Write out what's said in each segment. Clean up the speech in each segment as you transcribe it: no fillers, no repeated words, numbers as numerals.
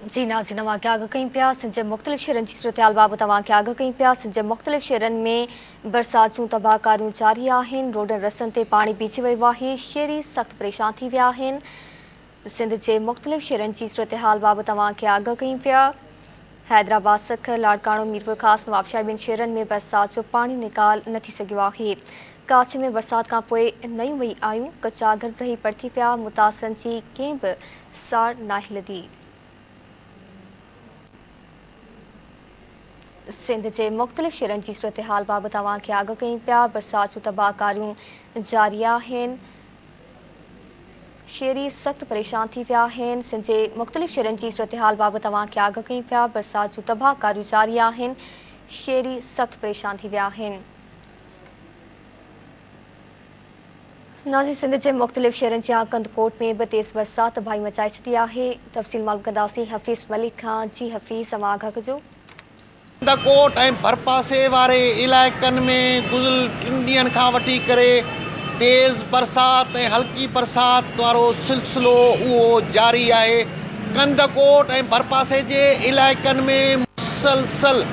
जी नाज़रीन तव्हांखे आगाह कयूं पिया सिंध जे मुख़्तलिफ़ शहरनि जी सूरत-हाल बाबति तव्हांखे आगाह कयूं पिया। सिंध जे मुख़्तलिफ़ शहरनि में बरसातूं तबाहकारियूं जारी आहिनि। रोडनि रस्तनि ते पाणी बीठी वियो आहे। शहरी सख़्तु परेशान थी विया आहिनि। सिंध जे मुख़्तलिफ़ शहरनि जी सूरत-हाल बाबति तव्हांखे आगाह कयूं पिया। हैदराबाद, सखर, लाड़काणो, मीरपुर ख़ासि नवाबशाही ॿिनि शहरनि में बरसाति जो पाणी निकाल न थी सघियो आहे। काछ में बरसाति खां पोइ नयूं वई आयूं कचा घर रही पड़ती पिया। मुतासिरनि जी कंहिं बि साड़ नाहे लधी। सिंध जे मुख़्तलिफ़ शहरनि जी सूरत-हाल बाबति तव्हांखे आगाह कयूं पिया। बरसातूं तबाहकारियूं जारी आहिनि। शहरी सख़्तु परेशान थी विया आहिनि। सिंध जे मुख़्तलिफ़ शहरनि जी सूरत-हाल बाबति तव्हांखे आगाह कयूं पिया। बरसातूं तबाहकारियूं जारी आहिनि। शहरी सख़्तु परेशान थी विया आहिनि। नाज़रीन, सिंध जे मुख़्तलिफ़ शहरनि जी कंदकोट में बि तेज़ बरसाति तबाही मचाए छॾी आहे। तफ़सील मालूम कंदासीं हफ़ीज़ मलिक खां। जी हफ़ीज़, तव्हां आगाह कजो। कंदकोट ऐं भरपासे वारे इलाइक़नि में गुज़िरियल 3 ॾींहंनि खां वठी करे तेज़ बरसाति ऐं हल्की बरसाति वारो सिलसिलो उहो जारी आहे। कंदकोट ऐं भरपासे जे इलाइक़नि में मुसलसल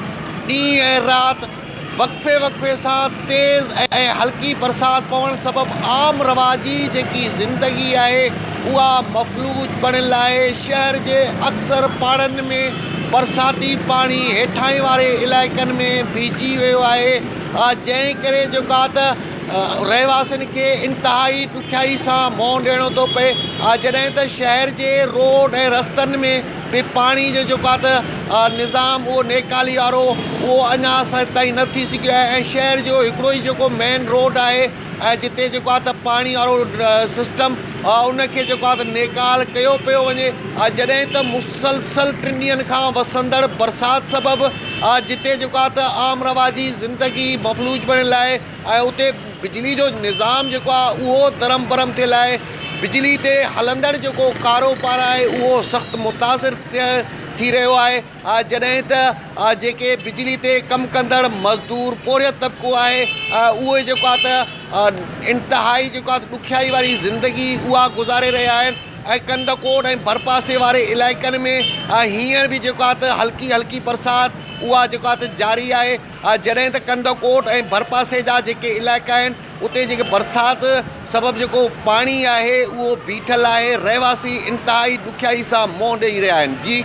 ॾींहुं ऐं राति वक़्फ़े सां तेज़ ऐं हल्की बरसाति पवण सबबि आम रवाजी जेकी ज़िंदगी आहे उहा मफ़लूज बणियल आहे। शहर जे अक्सर पाड़नि में बरसाती पाणी हेठां वारे इलाइक़नि में भीजी वियो आहे, जंहिं करे जेका त रहवासियुनि खे इंतिहाई ॾुखियाई सां मुंहुं ॾियणो थो पए। जॾहिं त शहर जे रोड ऐं रस्तनि में बि पाणी जो जेका त निज़ाम उहो नेकाली वारो उहो अञा असां ताईं न थी सघियो आहे। ऐं शहर जो हिकिड़ो ई जेको मेन रोड आहे ऐं जिते जेको आहे त पाणी वारो सिस्टम उनखे जेको आहे त नेकाल कयो पियो वञे। जॾहिं त मुसलसल 3 ॾींहंनि खां वसंदड़ बरसाति सबबि जिते जेको आहे त आम रवाजी ज़िंदगी मफ़लूज बणियल आहे ऐं उते बिजली जो निज़ाम जेको आहे उहो दरम बरम थियल आहे। बिजली ते हलंदड़ जेको कारोबार आहे उहो सख़्तु मुतासिर थी रहियो आहे। जॾहिं त जेके बिजली ते कमु कंदड़ मज़दूर पोरियत तबिको आहे उहे जेको आहे त इंतिहाई जेको आहे त ॾुखियाई वारी ज़िंदगी उहा गुज़ारे रहिया आहिनि। ऐं कंदकोट ऐं भरपासे वारे इलाइक़नि में हींअर बि जेको आहे त हल्की हल्की बरसाति उहा जेको आहे त जारी आहे। जॾहिं त कंदकोट ऐं भरपासे जा जेके इलाइक़ा आहिनि उते जेके बरसाति सबबि जेको पाणी आहे उहो बीठल आहे। रहवासी इंतिहाई ॾुखियाई सां मुंहुं ॾेई रहिया आहिनि। जी।